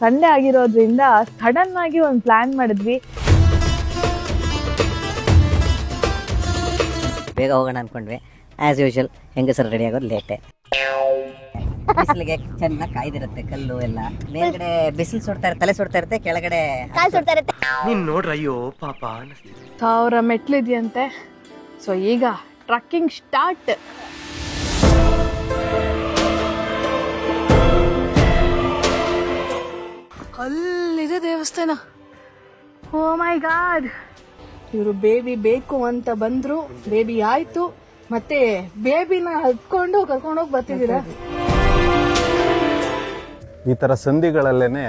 Sunday ಆಗಿರೋದ್ರಿಂದ sudden ಆಗಿ ಒಂದು ಪ್ಲಾನ್ ಮಾಡಿದ್ವಿ. ಬೇಗ ಹೋಗೋಣ ಅನ್ಕೊಂಡ್ವಿ. ಆಸ್ ಯೂಶುವಲ್ ಹೆಂಗಸರು ರೆಡಿ ಆಗೋದು ಲೇಟೆ. ಬಿಸಿಲಿಗೆ ಚೆನ್ನಾಗಿ ಕಾಯ್ದಿರುತ್ತೆ ಕಲ್ಲು ಎಲ್ಲ. ಮೇಲ್ಗಡೆ ಬಿಸಿಲು ಸುಡ್ತಾ ಇರುತ್ತೆ, ತಲೆ ಸುಡ್ತಾ ಇರುತ್ತೆ, ಕೆಳಗಡೆ ಕಾಲು ಸುಡ್ತಾ ಇರುತ್ತೆ. ನೀನ್ ನೋಡ್ರ ಅಯ್ಯೋ ಪಾಪ 1000 ಮೆಟ್ಲಿದೆಯಂತೆ. ಸೊ ಈಗ ಟ್ರಕ್ಕಿಂಗ್ ಸ್ಟಾರ್ಟ್. ಅಲ್ಲಿದೆ ದೇವಸ್ಥಾನ. ಓ ಮೈ ಗಾಡ್, ಇವರು ಬೇಬಿ ಬೇಕು ಅಂತ ಬಂದ್ರು, ಬೇಬಿ ಆಯ್ತು, ಮತ್ತೆ ಬೇಬಿನ ಹತ್ಕೊಂಡು ಕರ್ಕೊಂಡೋಗಿ ಬರ್ತಿದ್ದೀರಾ. ಈ ಥರ ಸಂಧಿಗಳಲ್ಲೇನೆ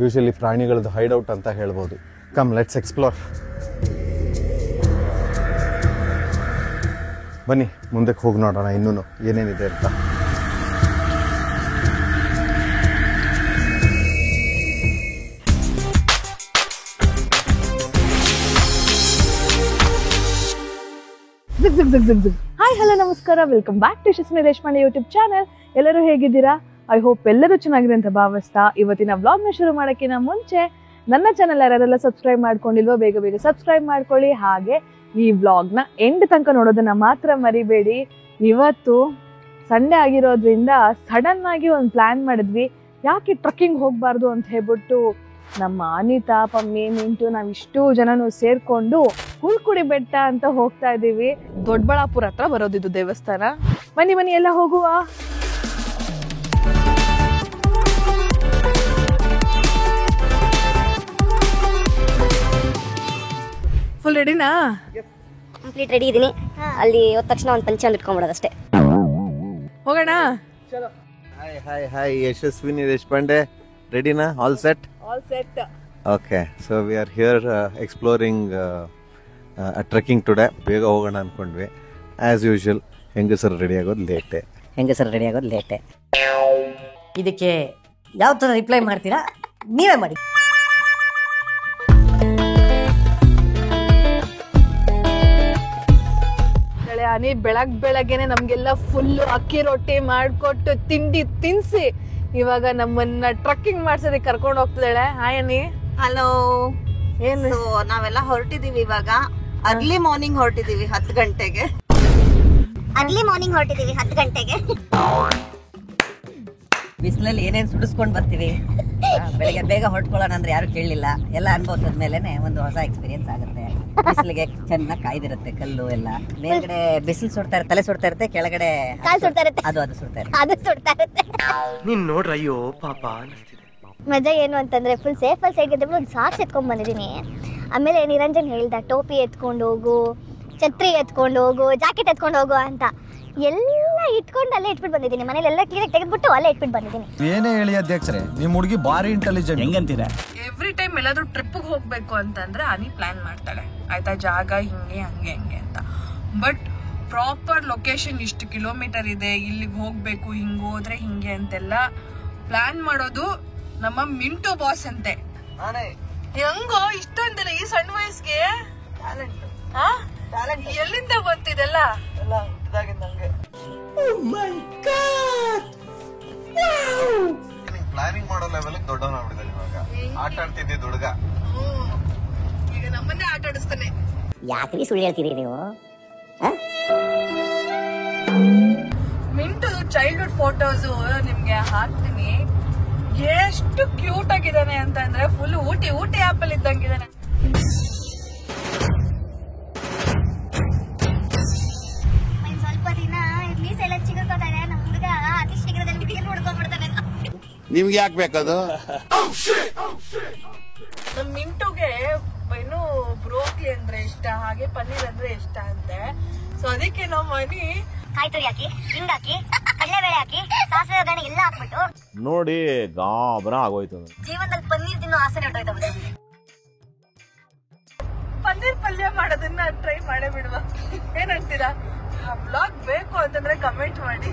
ಯೂಶಲಿ ಪ್ರಾಣಿಗಳದ್ದು ಹೈಡ್ಔಟ್ ಅಂತ ಹೇಳ್ಬೋದು. Come let's explore. ಬನ್ನಿ ಮುಂದಕ್ಕೆ ಹೋಗಿ ನೋಡೋಣ ಇನ್ನೂ ಏನೇನಿದೆ ಅಂತ. ಹಾಯ್ ಹಲೋ ನಮಸ್ಕಾರ, welcome back to Yashaswini Deshpande YouTube channel. ಎಲ್ಲರೂ ಹೇಗಿದ್ದೀರಾ? ಐ ಹೋಪ್ ಎಲ್ಲರೂ ಚೆನ್ನಾಗಿದೆ ಅಂತ ಭಾವಿಸ್ತಾ ಇವತ್ತಿನ ವ್ಲಾಗ್ನ ಶುರು ಮಾಡೋಕ್ಕಿಂತ ಮುಂಚೆ ನನ್ನ ಚಾನೆಲ್ ಯಾರೆಲ್ಲ ಸಬ್ಸ್ಕ್ರೈಬ್ ಮಾಡ್ಕೊಂಡಿಲ್ವೋ ಬೇಗ ಬೇಗ ಸಬ್ಸ್ಕ್ರೈಬ್ ಮಾಡ್ಕೊಳ್ಳಿ. ಹಾಗೆ ಈ ವ್ಲಾಗ್ನ ಎಂಡ್ ತನಕ ನೋಡೋದನ್ನ ಮಾತ್ರ ಮರಿಬೇಡಿ. ಇವತ್ತು ಸಂಡೇ ಆಗಿರೋದ್ರಿಂದ ಸಡನ್ ಆಗಿ ಒಂದು ಪ್ಲಾನ್ ಮಾಡಿದ್ವಿ. ಯಾಕೆ ಟ್ರಕ್ಕಿಂಗ್ ಹೋಗಬಾರ್ದು ಅಂತ ಹೇಳ್ಬಿಟ್ಟು ನಮ್ಮ ಅನಿತಾ, ಪಮ್ಮಿ, ಮಿಂಟು ನಾವಿಷ್ಟು ಜನನು ಸೇರ್ಕೊಂಡು ಹುಲ್ಕುಡಿ ಬೆಟ್ಟ ಅಂತ ಹೋಗ್ತಾ ಇದ್ದೀವಿ. ದೊಡ್ಡಬಳ್ಳಾಪುರ ಹತ್ರ ಬರೋದಿದ್ದು ದೇವಸ್ಥಾನ. ಬನ್ನಿ ಬನ್ನಿ ಎಲ್ಲ ಹೋಗುವ. ಫುಲ್ ರೆಡಿನಾ? ಕಂಪ್ಲೀಟ್ ರೆಡಿ ಇದೀನಿ. ಅಲ್ಲಿ ಹೋದ ತಕ್ಷಣ ಒಂದು ಪಂಚೆ ಒಂದು ಇಟ್ಕೊಂಡ್ಬಿಡೋದಷ್ಟೇ. ಹೋಗೋಣ. Hi hi hi, Yashaswini Deshpande. ರೆಡಿನಾ? All set? All set. Okay, so we are here exploring trekking today. ಬೇಗ ಹೋಗೋಣ ಅನ್ಕೊಂಡ್ವಿ. ಆಸ್ ಯೂಶುವಲ್ ಹೆಂಗಸರು ರೆಡಿ ಆಗೋದು ಲೇಟೆ. ಹೆಂಗಸರು ರೆಡಿ ಆಗೋದು ಲೇಟೆ. ಇದಕ್ಕೆ ಯಾವ ಥರ ರಿಪ್ಲೈ ಮಾಡ್ತೀರಾ ನೀವೇ ಮಾಡಿ. ಅನಿ ಬೆಳಗ್ಗೆನೆ ನಮ್ಗೆಲ್ಲ ಫುಲ್ ಅಕ್ಕಿ ರೊಟ್ಟಿ ಮಾಡ್ಕೊಟ್ಟು ತಿಂಡಿ ತಿನ್ಸಿ ಇವಾಗ ನಮ್ಮನ್ನ ಟ್ರಕ್ಕಿಂಗ್ ಮಾಡ್ಸೋದಕ್ಕೆ ಕರ್ಕೊಂಡು ಹೋಗ್ತಿದ್ದಾಳೆ. ಹಾಯ್ ಅನಿ. ಹಲೋ. ಏನು? ನಾವೆಲ್ಲ ಹೊರಟಿದೀವಿ ಇವಾಗ. ಅರ್ಲಿ ಮಾರ್ನಿಂಗ್ ಹೊರಟಿದೀವಿ 10 ಗಂಟೆಗೆ. ಅರ್ಲಿ ಮಾರ್ನಿಂಗ್ ಹೊರಟಿದೀವಿ 10 ಗಂಟೆಗೆ. ಬಿಸಿಲಲ್ಲಿ ಏನೇನು ಸುಡಿಸ್ಕೊಂಡು ಬರ್ತೀವಿ. ಬೆಳಿಗ್ಗೆ ಬೇಗ ಹೊರಟ್ಕೊಳ್ಳೋಣ ಅಂದ್ರೆ ಯಾರು ಕೇಳಲಿಲ್ಲ. ಎಲ್ಲ ಅನುಭವಿಸಿದ ಮೇಲೆನೆ ಒಂದು ಹೊಸ ಎಕ್ಸ್ಪೀರಿಯನ್ಸ್ ಆಗುತ್ತೆ. ಬಿಸಿಲಿಗೆ ಚೆನ್ನಾಗಿ ಕಾಯ್ದಿರುತ್ತೆ ಕಲ್ಲು ಎಲ್ಲ. ಮೇಲ್ಗಡೆ ಬಿಸಿಲು ಸುಡ್ತಾ ಇರುತ್ತೆ, ತಲೆ ಸುಡ್ತಾ ಇರುತ್ತೆ, ಕೆಳಗಡೆ ಕಾಲು ಸುಡ್ತಾ ಇರುತ್ತೆ. ಅದು ಸುಡ್ತಾ ಇರುತ್ತೆ. ಅದು ಸುಡ್ತಾ ಇರುತ್ತೆ. ನೀನ್ ನೋಡ್ರ ಅಯ್ಯೋ ಪಾಪ ಮಜಾ ಏನು ಅಂತಂದ್ರೆ ಫುಲ್ ಸೇಫ್ ಅಲ್ಲಿ ಸೈಡ್ ಇದ್ದರೆ ಒಂದು ಸಾಕ್ಸ್ ಎತ್ಕೊಂಡ್ ಬಂದಿದ್ದೀನಿ. ಆಮೇಲೆ ನಿರಂಜನ್ ಹೇಳ್ದ ಟೋಪಿ ಎತ್ಕೊಂಡು ಹೋಗು, ಛತ್ರಿ ಎತ್ಕೊಂಡು ಹೋಗು, ಜಾಕೆಟ್ ಎತ್ಕೊಂಡು ಹೋಗು ಅಂತ. ಎಲ್ಲ ಇಟ್ಕೊಂಡು ಅಲ್ಲೇ ಇಟ್ಬಿಟ್ಟು ಬಂದಿದ್ದೀನಿ. ಮನೇಲಿ ಎಲ್ಲ ಕ್ಲೀನಾಗಿ ತೆಗೆದ್ಬಿಟ್ಟು ಅಲ್ಲೇ ಇಟ್ಬಿಟ್ಟು ಬಂದಿದ್ದೀನಿ. ಏನೇ ಹೇಳಿ ಅಧ್ಯಕ್ಷರೇ, ನಿಮ್ ಹುಡುಗಿ ಬಾರಿ ಇಂಟೆಲಿಜೆಂಟ್. ಹೆಂಗಂತೀರಾ? ಎವ್ರಿ ಟೈಮ್ ಎಲ್ಲಾದ್ರೂ ಟ್ರಿಪ್ಗೆ ಹೋಗ್ಬೇಕು ಅಂತಂದ್ರೆ ಅನಿ ಪ್ಲಾನ್ ಮಾಡ್ತಾಳೆ, ಆಯ್ತಾ, ಜಾಗ ಹಿಂಗೆ ಹಂಗೆ ಹಂಗೆ ಅಂತ. ಬಟ್ ಪ್ರಾಪರ್ ಲೊಕೇಶನ್ ಇಷ್ಟು ಕಿಲೋಮೀಟರ್ ಇದೆ, ಇಲ್ಲಿಗೆ ಹೋಗ್ಬೇಕು, ಹಿಂಗೆ ಹೋದ್ರೆ ಹಿಂಗೆ ಅಂತೆಲ್ಲ ಪ್ಲಾನ್ ಮಾಡೋದು ನಮ್ಮ ಮಿಂಟು ಬಾಸ್ ಅಂತೆ. ಹೆಂಗೋ ಇಷ್ಟೊಂದಿಲ್ಲ ಈ ಸಣ್ಣ ವಯಸ್ಸಿಗೆ ಎಲ್ಲಿಂದ ಬಂತಿದೆಲ್ಲ? ಪ್ಲಾನಿಂಗ್ ಮಾಡೋ ಲೆವೆಲ್ ದೊಡ್ಡವನಾಗ್ಬಿಟ್ಟಿದ್ದಾನೆ ಇವಾಗ. ಆಟ ಆಡ್ತಿದ್ದೆ ಹುಡುಗ. ಈಗ ನಮ್ಮನ್ನೇ ಆಟ ಆಡಿಸ್ತಾನೆ. ಯಾಕ್ರಿ ಸುಳ್ಳು ಹೇಳ್ತೀರಿ ನೀವು? ಮಿಂಟು ಚೈಲ್ಡ್ಹುಡ್ ಫೋಟೋಸ್ ನಿಮ್ಗೆ ಹಾಕ್ತೀನಿ. ಎಷ್ಟು ಕ್ಯೂಟ್ ಆಗಿದ್ದಾನೆ ಅಂತಂದ್ರೆ ಫುಲ್ ಊಟಿ ಆಪಲ್ ಇದ್ದಂಗಿದ್ದಾನೆ. ಸ್ವಲ್ಪ ದಿನ ಮೀಸೆ ಎಲ್ಲ ಚಿಗುರ್ಕೋತಾರೆ. ನಮ್ಮ ಹುಡುಗ ಅತಿ ಶೀಘ್ರದಲ್ಲಿ ಹುಡುಗಿ ಹುಡ್ಕೊಂಡ್ಬಿಡ್ತಾನೆ. ನಿಮ್ಗೆ ಯಾಕೆ ಬೇಕದು? ನಮ್ ಮಿಂಟುಗೆ ಏನು ಬ್ರೋಕ್ಲಿ ಅಂದ್ರೆ ಇಷ್ಟ, ಹಾಗೆ ಪನ್ನೀರ್ ಅಂದ್ರೆ ಇಷ್ಟ ಅಂತೆ. ಸೊ ಅದಕ್ಕೆ ನಮ್ಮ ಮನಿ ಕಾಯಿ ತುರಿ ಹಾಕಿ, ಹಿಂಗ್ ಹಾಕಿ, ಕಡಲೆಬೇಳೆ ಹಾಕಿ, ಸಾಸಿವೆ ಒಗ್ಗರಣೆ ಎಲ್ಲ ಹಾಕ್ಬಿಟ್ಟು ನೋಡಿ ಗಾಬರ ಆಗೋಯ್ತು. ಜೀವನದಲ್ಲಿ ಪನ್ನೀರ್ ತಿನ್ನೋ ಆಸೆ ಹೊರಟೋಯ್ತು. ಪನ್ನೀರ್ ಪಲ್ಯ ಮಾಡೋದನ್ನ ಟ್ರೈ ಮಾಡೇ ಬಿಡುವ. ಏನಂತೀರಾ? ಬ್ಲಾಗ್ ಬೇಕು ಅಂತಂದ್ರೆ ಕಮೆಂಟ್ ಮಾಡಿ.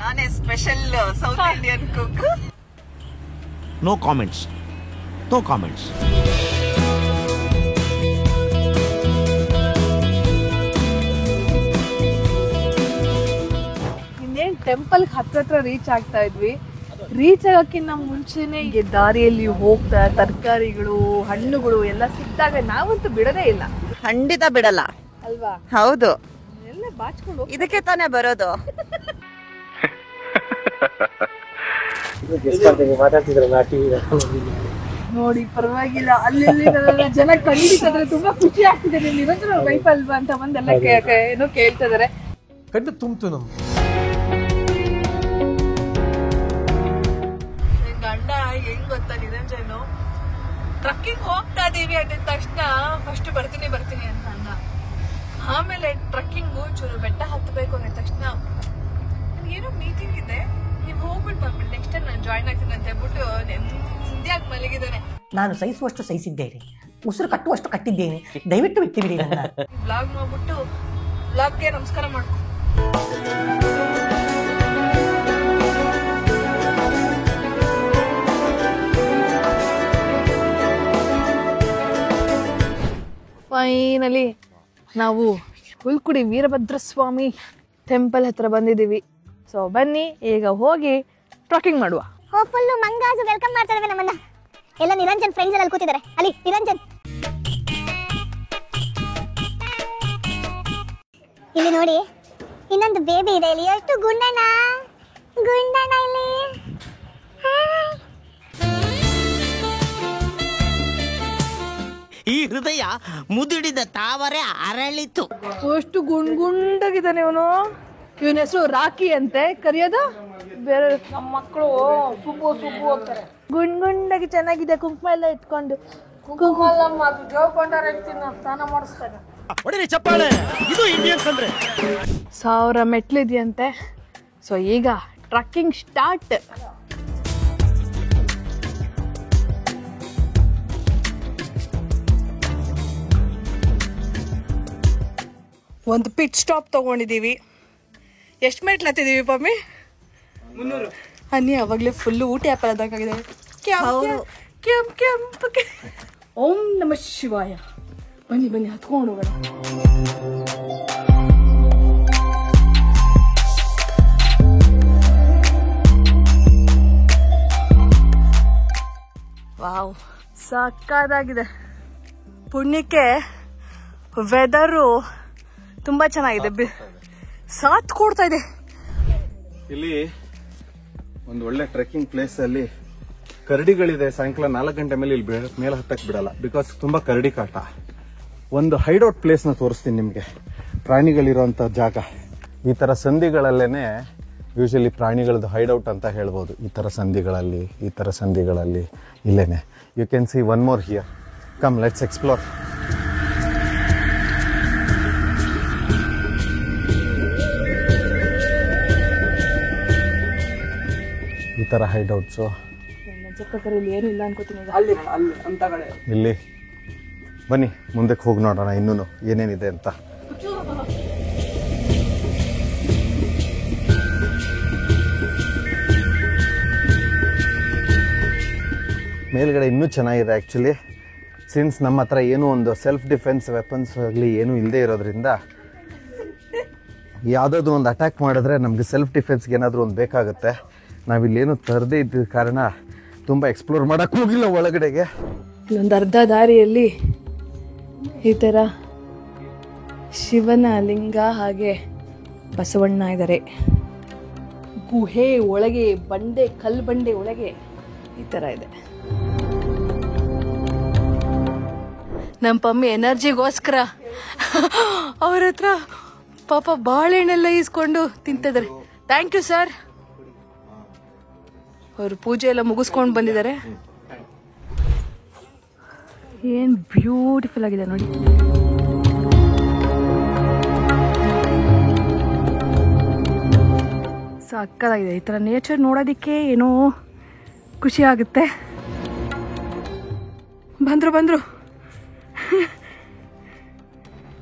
ನಾನೇ special south Indian cook. No comments, no comments. ಇನ್ನೇನ್ ಟೆಂಪಲ್ ಹತ್ರ ರೀಚ್ ಆಗ್ತಾ ಇದ್ವಿ. ರೀಚ್ ಆಗೋಕ್ಕಿಂತ ಮುಂಚೆನೆ ಹೀಗೆ ದಾರಿಯಲ್ಲಿ ಹೋಗ್ತಾ ತರಕಾರಿಗಳು ಹಣ್ಣುಗಳು ಎಲ್ಲ ಸಿಕ್ಕಿದಾಗ ನಾವಂತೂ ಬಿಡೋದೇ ಇಲ್ಲ ಖಂಡಿತ ಬಿಡಲ್ಲ ಅಲ್ವಾ? ಹೌದು, ಎಲ್ಲ ಬಾಚ್ಕೊಂಡು ಇದಕ್ಕೆ ತಾನೇ ಬರೋದು. ನೋಡಿ ಪರವಾಗಿಲ್ಲ, ಅಲ್ಲಿ ಜನ ಖಂಡಿತಂದ್ರೆ ತುಂಬಾ ಖುಷಿ ಆಗ್ತಿದೆ. ನೀವು ನಿರಂತರ ವೈಫ್ ಅಲ್ವಾ ಅಂತ ಬಂದೆಲ್ಲ ಏನೋ ಕೇಳ್ತಾ ಇದಾರೆ. ಕಣ್ಣು ತುಂಬ್ತು ನಮ್ ಗಂಡ ಹೆಂಗ್ ಗೊತ್ತಾ ನಿರಂಜನು, ಟ್ರಕ್ಕಿಂಗ್ ಹೋಗ್ತಾ ಇದೀವಿ ಅಂದಿದ ತಕ್ಷಣ ಫಸ್ಟ್ ಬರ್ತೀನಿ ಅಂತ ಅಂದ. ಆಮೇಲೆ ಟ್ರಕ್ಕಿಂಗು ಚೂರು ಬೆಟ್ಟ ಹತ್ತಬೇಕು ಅಂದ ತಕ್ಷಣ ಏನೋ ಮೀಟಿಂಗ್ ಇದೆ, ನೀವು ಹೋಗ್ಬಿಟ್ಟು ಬಂದ್ಬಿಟ್ಟು ನೆಕ್ಸ್ಟ್ ಟೈಮ್ ನಾನು ಜಾಯ್ನ್ ಆಗ್ತೀನಿ ಅಂತ ಹೇಳ್ಬಿಟ್ಟು ನೆಮ್ಮದಿಯಾಗಿ ಮಲಗಿದ್ದಾನೆ. ನಾನು ಸಹಿಸುವಷ್ಟು ಸಹಿಸಿದ್ದೇನೆ, ಉಸಿರು ಕಟ್ಟುವಷ್ಟು ಕಟ್ಟಿದ್ದೇನೆ, ದಯವಿಟ್ಟು ಬಿಟ್ಟಿಬಿಡಿ. ಬ್ಲಾಗ್ ಮಾಡ್ಬಿಟ್ಟು ಬ್ಲಾಗ್ಗೆ ನಮಸ್ಕಾರ ಮಾಡ್ಕೊ. ಫೈನಲಿ ನಾವು ಹುಲ್ಕುಡಿ ವೀರಭದ್ರ ಸ್ವಾಮಿ ಟೆಂಪಲ್ ಹತ್ರ ಬಂದಿದ್ದೀವಿ. ಸೊ ಬನ್ನಿ ಈಗ ಹೋಗಿ ಟ್ರಕ್ಕಿಂಗ್ ಮಾಡುವ. ಫುಲ್ ಮಂಗಾಸು ವೆಲ್ಕಮ್ ಮಾಡ್ತಾ ಇದಾವೆ ನಮ್ಮನ್ನ. ಎಲ್ಲ ನಿರಂಜನ್ ಫ್ರೆಂಡ್ಸ್ ಎಲ್ಲ ಕೂತಿದ್ದಾರೆ. ಅಲ್ಲಿ ನಿರಂಜನ್, ಇಲ್ಲಿ ನೋಡಿ ಇನ್ನೊಂದು ಬೇಬಿ ಇದೆ. ಇಲ್ಲಿ ಎಷ್ಟು ಗುಂಡಣ್ಣ ಇಲ್ಲಿ. ಈ ಹೃದಯ ಮುದುಡಿದ ತಾವರೆ ಅರಳಿತು. ಎಷ್ಟು ಗುಂಡಾಗಿದ್ದಾನೆ ಇವನು. ಇವನ ಹೆಸರು ರಾಕಿ ಅಂತೆ, ಕರೆಯೋದು ಬೇರೆ ನಮ್ಮ ಮಕ್ಕಳು ಸುಬ್ಬು ಹೋಗ್ತಾರೆ. ಗುಂಡಾಗಿ ಚೆನ್ನಾಗಿದೆ, ಕುಂಕುಮ ಎಲ್ಲ ಇಟ್ಕೊಂಡು. ಕುಂಕುಮ ಸ್ನಾನ ಮಾಡಿಸ್ತಾರೆ. 1000 ಮೆಟ್ಲಿದೆಯಂತೆ. ಸೊ ಈಗ ಟ್ರಕ್ಕಿಂಗ್ ಸ್ಟಾರ್ಟ್. ಒಂದು ಪಿಟ್ ಸ್ಟಾಪ್ ತಗೊಂಡಿದ್ದೀವಿ. ಎಷ್ಟು ಮೆಟ್ಲು ಹತ್ತಿದ್ದೀವಿ ಪಮ್ಮಿ? 300. ಅನ್ನಿ ಅವಾಗಲೇ ಫುಲ್ಲು ಊಟ ವ್ಯಾಪಾರ ಆದಂಗಾಗಿದೆ. ಓಂ ನಮಃ ಶಿವಾಯ. ಬನ್ನಿ ಹತ್ಕೊಂಡು ಹೋಗೋಣ. ವಾವ್, ಸಕ್ಕತ್ತಾಗಿದೆ. ಪುಣ್ಯಕ್ಕೆ ವೆದರು ತುಂಬಾ ಚೆನ್ನಾಗಿದೆ, ಸಾಥ್ ಕೊಡ್ತಾ ಇದೆ. ಇಲ್ಲಿ ಒಂದು ಒಳ್ಳೆ ಟ್ರೆಕ್ಕಿಂಗ್ ಪ್ಲೇಸ್ ಅಲ್ಲಿ ಕರಡಿಗಳಿದೆ. ಸಾಯಂಕಾಲ 4 ಗಂಟೆ ಮೇಲೆ ಇಲ್ಲಿ ಮೇಲೆ ಹತ್ತಕ್ಕೆ ಬಿಡಲ್ಲ, ಬಿಕಾಸ್ ತುಂಬಾ ಕರಡಿ ಕಾಟ. ಒಂದು ಹೈಡೌಟ್ ಪ್ಲೇಸ್ನ ತೋರಿಸ್ತೀನಿ ನಿಮಗೆ, ಪ್ರಾಣಿಗಳಿರುವಂಥ ಜಾಗ. ಈ ಥರ ಸಂಧಿಗಳಲ್ಲೇನೆ ಯೂಶಲಿ ಪ್ರಾಣಿಗಳದ್ದು ಹೈಡೌಟ್ ಅಂತ ಹೇಳ್ಬೋದು. ಈ ಥರ ಸಂಧಿಗಳಲ್ಲಿ ಇಲ್ಲೇನೆ. You can see one more here. Come, let's explore. ಈ ಥರ ಹೈಡೌಟ್ಸು ಏನು ಇಲ್ಲ ಅನ್ಕೋತೀನಿ. ಇಲ್ಲಿ ಬನ್ನಿ ಮುಂದಕ್ಕೆ ಹೋಗಿ ನೋಡೋಣ ಇನ್ನೂ ಏನೇನಿದೆ ಅಂತ. ಮೇಲ್ಗಡೆ ಇನ್ನೂ ಚೆನ್ನಾಗಿದೆ ಆ್ಯಕ್ಚುಲಿ. ಸಿನ್ಸ್ ನಮ್ಮ ಹತ್ರ ಏನೂ ಒಂದು ಸೆಲ್ಫ್ ಡಿಫೆನ್ಸ್ ವೆಪನ್ಸ್ ಆಗಲಿ ಏನೂ ಇಲ್ಲದೆ ಇರೋದ್ರಿಂದ ಯಾವುದಾದ್ರು ಒಂದು ಅಟ್ಯಾಕ್ ಮಾಡಿದ್ರೆ ನಮಗೆ ಸೆಲ್ಫ್ ಡಿಫೆನ್ಸ್ಗೆ ಏನಾದರೂ ಒಂದು ಬೇಕಾಗುತ್ತೆ. ನಾವಿಲ್ಲೇನು ತರದೇ ಇದ್ದ ಕಾರಣ ತುಂಬ ಎಕ್ಸ್ಪ್ಲೋರ್ ಮಾಡೋಕ್ಕೆ ಹೋಗಿಲ್ಲ ಒಳಗಡೆಗೆ. ಒಂದು ಅರ್ಧ ದಾರಿಯಲ್ಲಿ ಈ ಥರ ಶಿವನ ಲಿಂಗ ಹಾಗೆ ಬಸವಣ್ಣ ಇದ್ದಾರೆ. ಗುಹೆ ಒಳಗೆ ಕಲ್ಲು ಬಂಡೆ ಒಳಗೆ ಈ ಥರ ಇದೆ. ನಮ್ಮ ಪಮ್ಮಿ ಎನರ್ಜಿಗೋಸ್ಕರ ಅವ್ರ ಹತ್ರ ಪಾಪ ಬಾಳೆಹಣ್ಣೆಲ್ಲ ಈಸ್ಕೊಂಡು ತಿಂತಿದ್ದಾರೆ. Thank you sir. ಅವರು ಪೂಜೆ ಎಲ್ಲ ಮುಗಿಸ್ಕೊಂಡು ಬಂದಿದ್ದಾರೆ. ಏನು ಬ್ಯೂಟಿಫುಲ್ ಆಗಿದೆ ನೋಡಿ. ಸಕ್ಕತ್ತಾಗಿದೆ. ಈ ಥರ ನೇಚರ್ ನೋಡೋದಕ್ಕೆ ಏನೋ ಖುಷಿ ಆಗುತ್ತೆ. ಬಂದ್ರು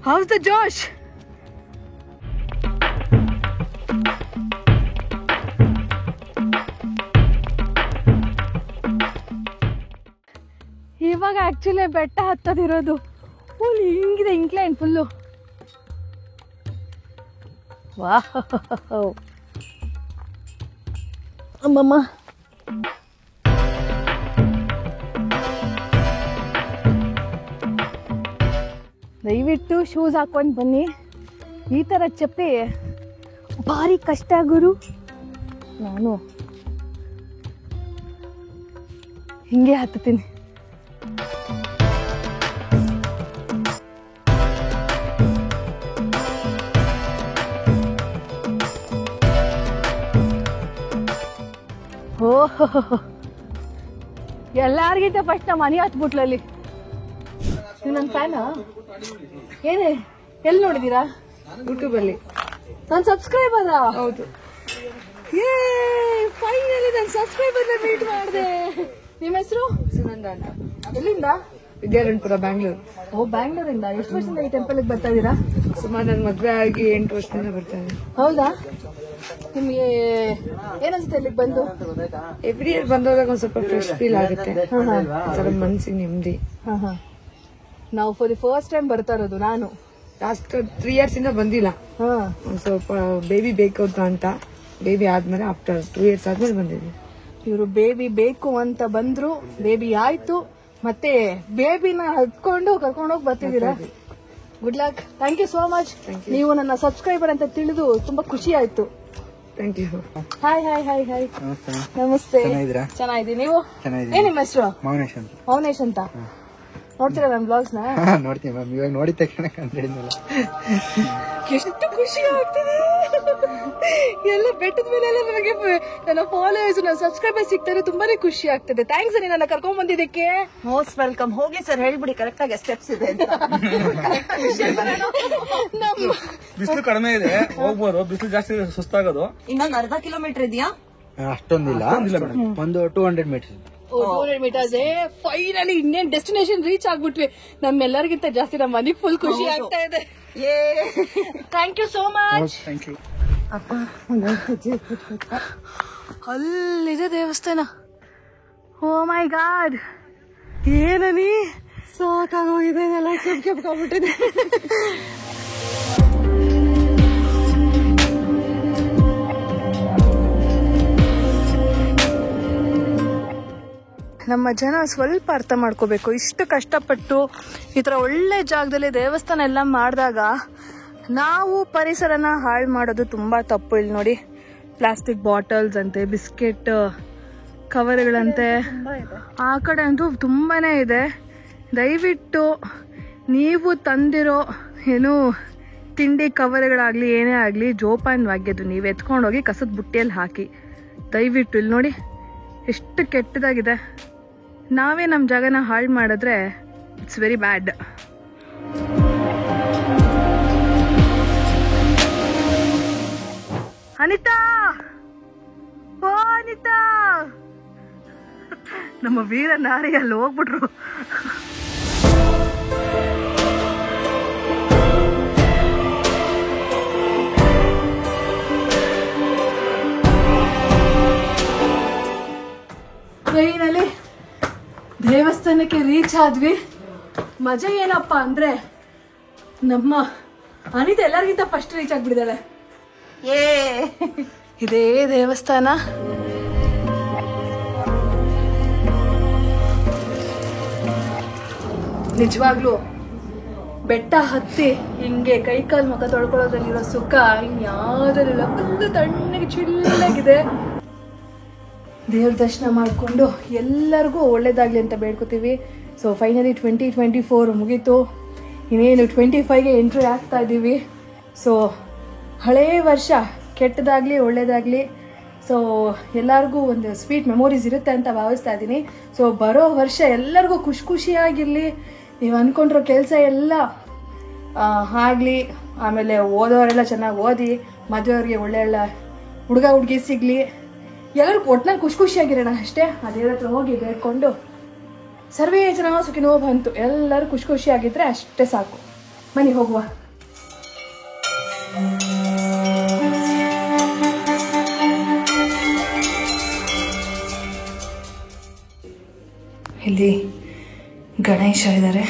ಹೌಸ್ ದ ಜೋಶ್. ಇವಾಗ ಆಕ್ಚುಲಿ ಬೆಟ್ಟ ಹತ್ತದಿರೋದು ಫುಲ್ ಹಿಂಗಿದೆ, ಇಂಕ್ಲೈನ್ ಫುಲ್ಲು. ವಾಹ್ ಅಮ್ಮಮ್ಮ, ದಯವಿಟ್ಟು ಶೂಸ್ ಹಾಕೊಂಡು ಬನ್ನಿ. ಈ ಥರ ಚಪ್ಪಲಿ ಭಾರಿ ಕಷ್ಟ ಗುರು. ನಾನು ಹಿಂಗೆ ಹತ್ತೀನಿ. ಓಹೋ, ಎಲ್ಲಾರ್ಗಿಂತ ಫಸ್ಟ್ ನಮ್ಮ ಮನೆ ಹತ್ಬಿಟ್ಲಲ್ಲಿ. ನೀವು ನನ್ನ ಫ್ಯಾನಾ? ಏನೇ ಎಲ್ಲಿ ನೋಡಿದೀರಾ? ಯೂಟ್ಯೂಬಲ್ಲಿ. ನಾನು ಸಬ್ಸ್ಕ್ರೈಬರ್. ಹೌದು. ಏ ಫೈನಲಿ ನಾನು ಸಬ್ಸ್ಕ್ರೈಬರ್ನ ಮೀಟ್ ಮಾಡಿದೆ. ನಿಮ್ಮ ಹೆಸರು? ಸುನಂದ ಅಂತ. ಎಲ್ಲಿಂದ? ವಿದ್ಯಾರಣ್ಯಪುರ, ಬ್ಯಾಂಗ್ಳೂರು. ಓ, ಬ್ಯಾಂಗ್ಳೂರಿಂದ. ಎಷ್ಟು ವರ್ಷದಿಂದ ಈ ಟೆಂಪಲ್ಗೆ ಬರ್ತಾ ಇದ್ದೀರಾ? ಸುಮಾರು ನನ್ನ ಮದುವೆ ಆಗಿ 8 ವರ್ಷದಿಂದ ಬರ್ತಾ ಇದ್ದೀನಿ. ಹೌದಾ? ನಿಮ್ಗೆ ಏನನ್ಸುತ್ತೆ ಇಲ್ಲಿಗೆ ಬಂದು? ಎವ್ರಿ ಇಯರ್ ಬಂದೋದಾಗ ಒಂದ್ ಸ್ವಲ್ಪ ಫ್ರೆಶ್ ಫೀಲ್ ಆಗುತ್ತೆ, ಒಂಥರ ಮನ್ಸಿಗೆ ನೆಮ್ಮದಿ. ನಾವು ಫಾರ್ ದಿ ಫಸ್ಟ್ ಟೈಮ್ ಬರ್ತಾ ಇರೋದು. ನಾನು ಲಾಸ್ಟ್ 3 years ಇಂದ ಬಂದಿಲ್ಲ. ಒಂದ್ ಸ್ವಲ್ಪ ಬೇಬಿ ಬೇಕು ಅಂತ, ಬೇಬಿ ಆದ್ಮೇಲೆ ಆಫ್ಟರ್ 2 years ಆದ್ಮೇಲೆ ಬಂದಿದ್ವಿ. ಇವರು ಬೇಬಿ ಬೇಕು ಅಂತ ಬಂದ್ರು, ಬೇಬಿ ಆಯ್ತು, ಮತ್ತೆ ಬೇಬಿನ ಹತ್ಕೊಂಡು ಕರ್ಕೊಂಡೋಗಿ ಬರ್ತಿದ್ದೀರಾ. Good luck. Thank you so much. ನೀವು ನನ್ನ ಸಬ್ಸ್ಕ್ರೈಬರ್ ಅಂತ ತಿಳಿದು ತುಂಬಾ ಖುಷಿ ಆಯ್ತು. Thank you. Hi hi hi hi. ನಮಸ್ತೆ. ಚೆನ್ನಾಗಿದ್ದೀನಿ. ನೀವು? ಏನ್ ನಿಮ್ಮ ಹೆಸರು? ಮೌನೇಶ್ ಅಂತ. ಮೌನೇಶ್ ಅಂತ. ನೋಡ್ತೀರಾ ಮ್ಯಾಮ್ ಬ್ಲಾಗ್ಸ್ ನ? ನೋಡ್ತೀನಿ ಮ್ಯಾಮ್. ಇವಾಗ ನೋಡಿದ ತಕ್ಷಣ ಕಂಡಿದ್ನಲ್ಲ, ಎಷ್ಟು ಖುಷಿ ಆಗ್ತಿದೆ. ಎಲ್ಲ ಬೆಟ್ಟದ ಮೇಲೆ ನನಗೆ ನನ್ನ ಫಾಲೋವರ್ಸ್, ನನ್ನ ಸಬ್ಸ್ಕ್ರೈಬರ್ಸ್ ಸಿಗ್ತಾರೆ. ತುಂಬಾನೇ ಖುಷಿ ಆಗ್ತದೆ. ಥ್ಯಾಂಕ್ಸ್ ಅನಿ ನನ್ನ ಕರ್ಕೊಂಡ್ ಬಂದಿದ್ದಕ್ಕೆ. Most welcome. ಹೋಗಿ ಸರ್ ಹೇಳ್ಬಿಡಿ ಕರೆಕ್ಟ್ ಆಗಿ ಸ್ಟೆಪ್ಸ್ ಇದೆ ಅಂತ. ಬಿಸಿಲು ಕಡಿಮೆ ಇದೆ, ಹೋಗ್ಬೋದು. ಬಿಸಿಲು ಜಾಸ್ತಿ ಸುಸ್ತಾಗೋದು. ಇನ್ನೊಂದು ಅರ್ಧ ಕಿಲೋಮೀಟರ್ ಇದೆಯಾ? ಅಷ್ಟೊಂದಿಲ್ಲ ಮೇಡಮ್, ಒಂದು 200 meters. 200 meters. Finally Indian destination reach ಆಗ್ಬಿಟ್ವಿ. ನಮ್ಮೆಲ್ಲರಿಗಿಂತ ಜಾಸ್ತಿ ನಮ್ಮ ಮನೆಗೆ ಫುಲ್ ಖುಷಿ ಆಗ್ತಾ ಇದೆ. Thank you so much. Thank you. ಅಲ್ಲಿದೆ ದೇವಸ್ಥಾನ. ಓ ಮೈ ಗಾಡ್, ಏನನಿ ಸಾಕಾಗೋಗಿದೆ. ಎಲ್ಲ ಕೆಪ್ಪಿಬಿಟ್ಟಿದೆ. ನಮ್ಮ ಜನ ಸ್ವಲ್ಪ ಅರ್ಥ ಮಾಡ್ಕೋಬೇಕು. ಇಷ್ಟು ಕಷ್ಟಪಟ್ಟು ಈ ಥರ ಒಳ್ಳೆ ಜಾಗದಲ್ಲಿ ದೇವಸ್ಥಾನ ಎಲ್ಲ ಮಾಡಿದಾಗ ನಾವು ಪರಿಸರನ ಹಾಳು ಮಾಡೋದು ತುಂಬ ತಪ್ಪು. ಇಲ್ಲಿ ನೋಡಿ, ಪ್ಲಾಸ್ಟಿಕ್ ಬಾಟಲ್ಸ್ ಅಂತೆ, ಬಿಸ್ಕೆಟ್ ಕವರ್ಗಳಂತೆ, ಆ ಕಡೆ ಅಂತೂ ತುಂಬಾನೇ ಇದೆ. ದಯವಿಟ್ಟು ನೀವು ತಂದಿರೋ ಏನು ತಿಂಡಿ ಕವರ್ಗಳಾಗಲಿ ಏನೇ ಆಗಲಿ ಜೋಪಾನವಾಗಿದ್ದು ನೀವು ಎತ್ಕೊಂಡೋಗಿ ಕಸದ ಬುಟ್ಟಿಯಲ್ಲಿ ಹಾಕಿ. ದಯವಿಟ್ಟು ಇಲ್ಲಿ ನೋಡಿ ಎಷ್ಟು ಕೆಟ್ಟದಾಗಿದೆ. ನಾವೇ ನಮ್ಮ ಜಾಗನ ಹಾಳು ಮಾಡಿದ್ರೆ ಇಟ್ಸ್ ವೆರಿ ಬ್ಯಾಡ್. ಅನಿತಾ, ಓ ಅನಿತಾ, ನಮ್ಮ ವೀರ ನಾರಿ ಅಲ್ಲಿ ಹೋಗ್ಬಿಟ್ರು. ಟ್ರೈನಲ್ಲಿ ದೇವಸ್ಥಾನಕ್ಕೆ ರೀಚ್ ಆದ್ವಿ. ಮಜಾ ಏನಪ್ಪ ಅಂದ್ರೆ ನಮ್ಮ ಅನಿತಾ ಎಲ್ಲರಿಗಿಂತ ಫಸ್ಟ್ ರೀಚ್ ಆಗ್ಬಿಟ್ಟಿದ್ದಾಳೆ. ಇದೇ ದೇವಸ್ಥಾನ. ನಿಜವಾಗ್ಲೂ ಬೆಟ್ಟ ಹತ್ತಿ ಹಿಂಗೆ ಕೈ ಕಾಲು ಮುಖ ತೊಳ್ಕೊಳ್ಳೋದ್ರಲ್ಲಿರೋ ಸುಖ ಇನ್ಯಾವುದರಲ್ಲಿಲ್ಲ. ಫುಲ್ಲು ತಣ್ಣಗೆ ಚಿಲ್ಲಾಗಿದೆ. ದೇವ್ರ ದರ್ಶನ ಮಾಡಿಕೊಂಡು ಎಲ್ಲರಿಗೂ ಒಳ್ಳೇದಾಗಲಿ ಅಂತ ಬೇಡ್ಕೋತೀವಿ. ಸೊ ಫೈನಲಿ 2024 ಮುಗೀತು. ಇನ್ನೇನು 25ಗೆ ಎಂಟ್ರಿ ಆಗ್ತಾ ಇದ್ದೀವಿ. ಸೊ ಹಳೇ ವರ್ಷ ಕೆಟ್ಟದಾಗಲಿ ಒಳ್ಳೇದಾಗಲಿ, ಸೊ ಎಲ್ಲರಿಗೂ ಒಂದು ಸ್ವೀಟ್ ಮೆಮೊರೀಸ್ ಇರುತ್ತೆ ಅಂತ ಭಾವಿಸ್ತಾ ಇದ್ದೀನಿ. ಸೊ ಬರೋ ವರ್ಷ ಎಲ್ಲರಿಗೂ ಖುಷಿಯಾಗಿರಲಿ. ನೀವು ಅಂದ್ಕೊಂಡಿರೋ ಕೆಲಸ ಎಲ್ಲ ಆಗಲಿ. ಆಮೇಲೆ ಓದೋರೆಲ್ಲ ಚೆನ್ನಾಗಿ ಓದಿ, ಮದುವೆಯವ್ರಿಗೆ ಒಳ್ಳೆ ಹುಡುಗ ಹುಡುಗಿ ಸಿಗಲಿ. ಎಲ್ಲರಿಗೂ ಒಟ್ಟಿನಲ್ಲಿ ಖುಷಿಯಾಗಿರೋಣ ಅಷ್ಟೇ. ಅದೇ ಹತ್ರ ಹೋಗಿ ಬೇಡ್ಕೊಂಡು ಸರ್ವೇ ಜನ ಸುಖಿನೋ ಬಂತು, ಎಲ್ಲರೂ ಖುಷಿಯಾಗಿದ್ರೆ ಅಷ್ಟೇ ಸಾಕು. ಮನೆಗೆ ಹೋಗುವ. ಇಲ್ಲಿ ಗಣೇಶ ಇದ್ದಾರೆ,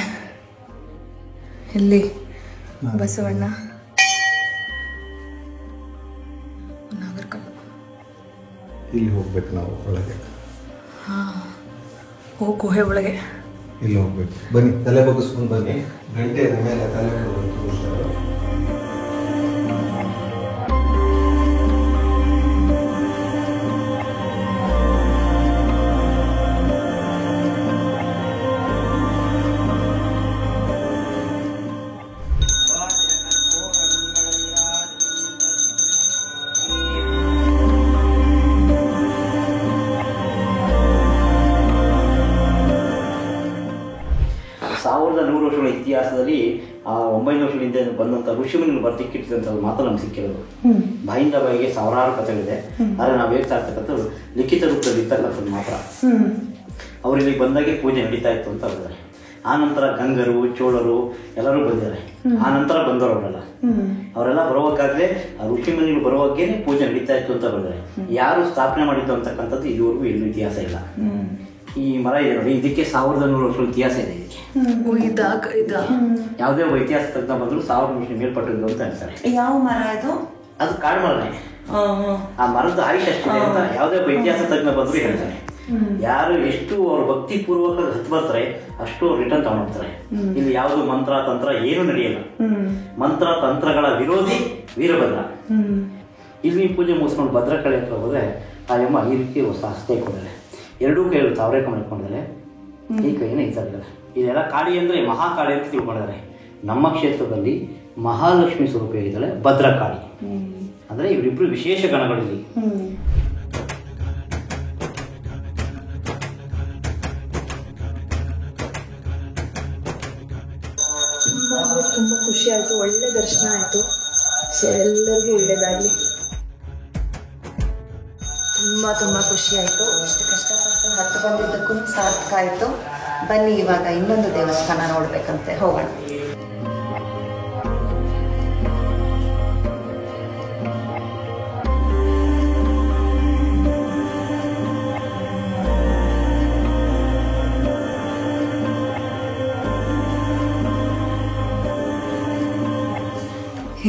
ಇಲ್ಲಿ ಬಸವಣ್ಣ, ನಾಗರಕಲ್ಲು. ಇಲ್ಲಿ ಹೋಗ್ಬೇಕು ನಾವು ಒಳಗೆ. ಓ ಗುಹೆ ಒಳಗೆ ಇಲ್ಲಿ ಹೋಗ್ಬೇಕು. ಬನ್ನಿ, ತಲೆ ಬಗ್ಗಿಸ್ಕೊಂಡು ಬನ್ನಿ. ಗಂಟೆ ಮೇಲೆ ತಲೆ ಇತಿಹಾಸದಲ್ಲಿ 900 ವರ್ಷಗಳಿಂದ ಬಂದಂಥ ಋಷಿಮುನಿಗಳು ಬರ್ತಿಕ್ಕಿಟ್ಟಿದಂಥ ಮಾತು ನಮ್ಗೆ ಸಿಕ್ಕಿರೋದು. ಬಾಯಿಂದ ಬಾಯಿಗೆ ಸಾವಿರಾರು ಕಥೆಗಳಿದೆ, ಆದರೆ ನಾವು ಹೇಳ್ತಾ ಇರ್ತಕ್ಕಂಥದ್ದು ಲಿಖಿತ ರೂಪದಲ್ಲಿ ಇರ್ತಕ್ಕಂಥದ್ದು ಮಾತ್ರ. ಅವ್ರು ಇಲ್ಲಿಗೆ ಬಂದಾಗೆ ಪೂಜೆ ನಡೀತಾ ಇತ್ತು ಅಂತ ಹೇಳಿದ್ದಾರೆ. ಆ ನಂತರ ಗಂಗರು, ಚೋಳರು ಎಲ್ಲರೂ ಬಂದಿದ್ದಾರೆ. ಆ ನಂತರ ಬಂದವರು ಅವರೆಲ್ಲ ಬರುವಾಗಲೇ ಋಷಿಮುನಿಗಳು ಬರುವಾಗೇನೆ ಪೂಜೆ ನಡೀತಾ ಇತ್ತು ಅಂತ ಹೇಳಿದ್ದಾರೆ. ಯಾರು ಸ್ಥಾಪನೆ ಮಾಡಿದ್ದು ಅಂತಕ್ಕಂಥದ್ದು ಇದುವರೆಗೂ ಎಲ್ಲೂ ಇತಿಹಾಸ ಇಲ್ಲ. ಈ ಮರ ಇದೆ ನೋಡಿ, ಇದಕ್ಕೆ 1100 ವರ್ಷಗಳ ಇತಿಹಾಸ ಇದೆ. ಇದಕ್ಕೆ ಯಾವುದೇ ಒಬ್ಬ ಇತಿಹಾಸ ತಜ್ಞ ಬಂದ್ರು 1000 ವರ್ಷ ಮೇಲ್ಪಟ್ಟಿದ್ದು ಅಂತ ಹೇಳ್ತಾರೆ. ಯಾವ ಮರ ಅದು ಕಾಡು ಮರನೇ. ಆ ಮರದ ಆಯುಷ್ ಅಷ್ಟಿದೆ ಅಂತ ಯಾವುದೇ ಒಬ್ಬ ಇತಿಹಾಸ ತಜ್ಞ ಬಂದ್ರು ಹೇಳ್ತಾರೆ. ಯಾರು ಎಷ್ಟು ಅವ್ರ ಭಕ್ತಿ ಪೂರ್ವಕ ಹತ್ತು ಬರ್ತಾರೆ ಅಷ್ಟು ಅವ್ರು ರಿಟರ್ನ್ ತಗೊಂಡ್ತಾರೆ. ಇಲ್ಲಿ ಯಾವುದು ಮಂತ್ರ ತಂತ್ರ ಏನು ನಡೆಯಲ್ಲ. ಮಂತ್ರ ತಂತ್ರಗಳ ವಿರೋಧಿ ವೀರಭದ್ರ. ಇಲ್ಲಿ ಪೂಜೆ ಮುಗಿಸ್ಕೊಂಡು ಭದ್ರಕಾಳಿ ಹತ್ರ ಹೋದ್ರೆ ಆ ಯಮ್ಮ ಈ ರೀತಿ ಹೊಸ ಹಸ್ತೆ ಕೊಡ್ತಾರೆ. ಎರಡೂ ಕೈಗಳು ತಾವರೆ ಇಟ್ಕೊಂಡಿದ್ದಾರೆ, ಈ ಕೈನ ಇದ್ದಾರೆ. ಇದೆಲ್ಲ ಕಾಳಿ ಅಂದ್ರೆ ಮಹಾಕಾಳಿ ಅಂತ ತಿಳ್ಕೊಂಡಿದ್ದಾರೆ. ನಮ್ಮ ಕ್ಷೇತ್ರದಲ್ಲಿ ಮಹಾಲಕ್ಷ್ಮಿ ಸ್ವರೂಪ ಇದ್ದಾಳೆ ಭದ್ರಕಾಳಿ. ಅಂದ್ರೆ ಇವರಿಬ್ರು ವಿಶೇಷ ಗಣಗಳಲ್ಲಿ. ತುಂಬ ಖುಷಿ ಆಯಿತು, ಒಳ್ಳೆ ದರ್ಶನ ಆಯಿತು. ಸೊ ಎಲ್ಲರಿಗೂ ಒಳ್ಳೇದಾಗಲಿ. ತುಂಬ ಖುಷಿ ಆಯಿತು. ಇಷ್ಟು ಕಷ್ಟಪಟ್ಟು ಹತ್ತು ಬಂದಿದ್ದಕ್ಕೂ ಸಾರ್ಥಕ ಆಯಿತು. ಬನ್ನಿ ಇವಾಗ ಇನ್ನೊಂದು ದೇವಸ್ಥಾನ ನೋಡ್ಬೇಕಂತೆ, ಹೋಗೋಣ.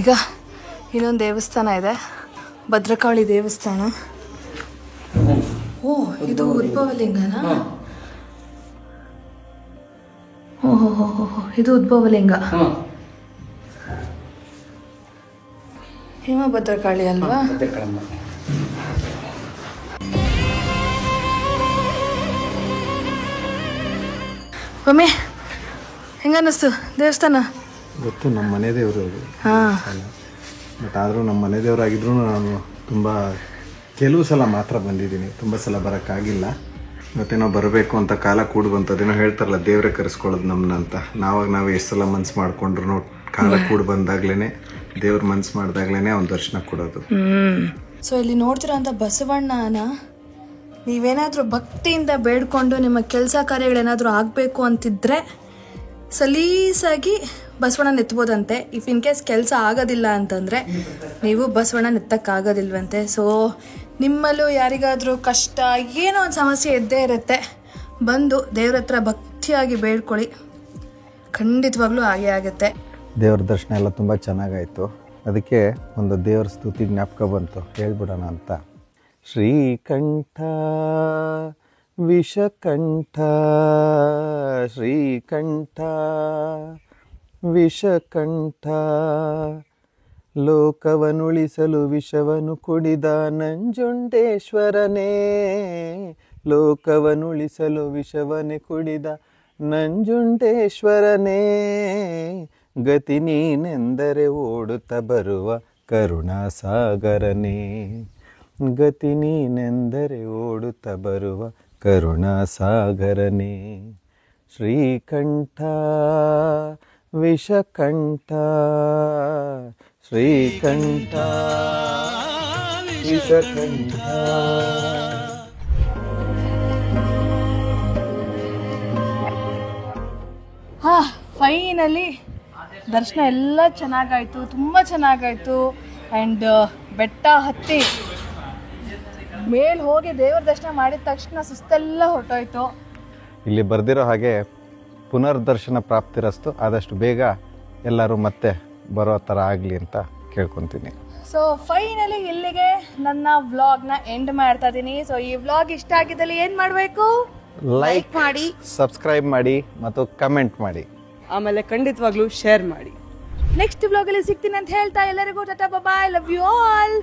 ಈಗ ಇನ್ನೊಂದು ದೇವಸ್ಥಾನ ಇದೆ, ಭದ್ರಕಾಳಿ ದೇವಸ್ಥಾನ. ಓ, ಇದು ಉದ್ಭವಲಿಂಗನಾ? ಓಹೋ, ಇದು ಉದ್ಭವಲಿಂಗ. ಹೇಮ ಭದ್ರಕಾಳಿ ಅಲ್ವಾ? ಒಮ್ಮೆ ಹೆಂಗನ್ನಿಸ್ತು ದೇವಸ್ಥಾನ? ಗೊತ್ತು, ನಮ್ಮ ಮನೆ ದೇವರು ಅದು. ಬಟ್ ಆದರೂ ನಮ್ಮ ಮನೆ ದೇವರಾಗಿದ್ರು ನಾನು ತುಂಬ ಕೆಲವು ಸಲ ಮಾತ್ರ ಬಂದಿದ್ದೀನಿ, ತುಂಬ ಸಲ ಬರೋಕ್ಕಾಗಿಲ್ಲ. ಮತ್ತೇನೋ ಬರಬೇಕು ಅಂತ ಕಾಲ ಕೂಡು ಬಂತು. ಅದೇನೋ ಹೇಳ್ತಾರಲ್ಲ, ದೇವರೇ ಕರೆಸ್ಕೊಳ್ಳೋದು ನಮ್ಮನ್ನ ಅಂತ. ನಾವು ಎಷ್ಟು ಸಲ ಮನ್ಸು ಮಾಡ್ಕೊಂಡ್ರು ಕಾಲ ಕೂಡು ಬಂದಾಗ್ಲೇ, ದೇವ್ರ ಮನ್ಸು ಮಾಡಿದಾಗ್ಲೇ ಅವ್ನ ದರ್ಶನ ಕೊಡೋದು. ಸೊ ಇಲ್ಲಿ ನೋಡ್ತಿರೋಂಥ ಬಸವಣ್ಣನ ನೀವೇನಾದರೂ ಭಕ್ತಿಯಿಂದ ಬೇಡ್ಕೊಂಡು ನಿಮ್ಮ ಕೆಲಸ ಕಾರ್ಯಗಳೇನಾದರೂ ಆಗಬೇಕು ಅಂತಿದ್ರೆ ಸಲೀಸಾಗಿ ಬಸವಣ್ಣನ ಎತ್ಬೋದಂತೆ. ಇಫ್ ಇನ್ ಕೇಸ್ ಕೆಲಸ ಆಗೋದಿಲ್ಲ ಅಂತಂದರೆ ನೀವು ಬಸವಣ್ಣನ ಎತ್ತಕ್ಕಾಗೋದಿಲ್ವಂತೆ. ಸೊ ನಿಮ್ಮಲ್ಲೂ ಯಾರಿಗಾದರೂ ಕಷ್ಟ, ಏನೋ ಒಂದು ಸಮಸ್ಯೆ ಇದ್ದೇ ಇರುತ್ತೆ, ಬಂದು ದೇವ್ರ ಹತ್ರ ಭಕ್ತಿಯಾಗಿ ಬೇಡ್ಕೊಳ್ಳಿ, ಖಂಡಿತವಾಗ್ಲೂ ಹಾಗೆ ಆಗುತ್ತೆ. ದೇವ್ರ ದರ್ಶನ ಎಲ್ಲ ತುಂಬ ಚೆನ್ನಾಗಾಯಿತು. ಅದಕ್ಕೆ ಒಂದು ದೇವ್ರ ಸ್ತುತಿ ಜ್ಞಾಪಕ ಬಂತು, ಹೇಳ್ಬಿಡೋಣ ಅಂತ. ಶ್ರೀಕಂಠ ವಿಷಕಂಠ, ಶ್ರೀಕಂಠ ವಿಷಕಂಠ, ಲೋಕವನುಳಿಸಲು ವಿಷವನು ಕುಡಿದ ನಂಜುಂಡೇಶ್ವರನೇ, ಲೋಕವನುಳಿಸಲು ವಿಷವನೇ ಕುಡಿದ ನಂಜುಂಡೇಶ್ವರನೇ, ಗತಿ ನೀನೆಂದರೆ ಓಡುತ್ತ ಬರುವ ಕರುಣಾಸಾಗರನೇ, ಗತಿ ನೀನೆಂದರೆ ಓಡುತ್ತ ಬರುವ ಕರುಣಾಸಾಗರನೇ, ಶ್ರೀಕಂಠ ವಿಷಕಂಠ, ಶ್ರೀಕಂಠ ವಿಷಕಂಠ. ಫೈನಲಿ ದರ್ಶನ ಎಲ್ಲ ಚೆನ್ನಾಗಾಯಿತು, ತುಂಬ ಚೆನ್ನಾಗಾಯಿತು. ಆ್ಯಂಡ್ ಬೆಟ್ಟ ಹತ್ತಿ ಮೇಲೆ ಹೋಗಿ ದೇವ್ರ ದರ್ಶನ ಮಾಡಿದ ತಕ್ಷಣ ಸುಸ್ತೆಲ್ಲ ಹೊರಟೋಯ್ತು. ಇಲ್ಲಿ ಬರ್ದಿರೋ ಹಾಗೆ ಪುನರ್ದರ್ಶನ ಪ್ರಾಪ್ತಿರಸ್ತು, ಆದಷ್ಟು ಬೇಗ ಎಲ್ಲರೂ ಮತ್ತೆ ಬರೋ ಥರ ಆಗಲಿ ಅಂತ ಕೇಳ್ಕೊತೀನಿ. ಸೊ ಫೈನಲಿ ಇಲ್ಲಿಗೆ ನನ್ನ ವ್ಲಾಗ್ನ ಎಂಡ್ ಮಾಡ್ತಾ ಇದ್ದೀನಿ. ಸೊ ಈ ವ್ಲಾಗ್ ಇಷ್ಟ ಆಗಿದ್ದಲ್ಲಿ ಏನು ಮಾಡಬೇಕು? ಲೈಕ್ ಮಾಡಿ, ಸಬ್ಸ್ಕ್ರೈಬ್ ಮಾಡಿ ಮತ್ತು ಕಮೆಂಟ್ ಮಾಡಿ. ಆಮೇಲೆ ಖಂಡಿತವಾಗ್ಲೂ ಶೇರ್ ಮಾಡಿ. ನೆಕ್ಸ್ಟ್ ವ್ಲಾಗ್ ಅಲ್ಲಿ ಸಿಗ್ತೀನಿ ಅಂತ ಹೇಳ್ತಾ ಎಲ್ಲರಿಗೂ ಟಾಟಾ ಬಾಯ್, ಲವ್ ಯು ಆಲ್.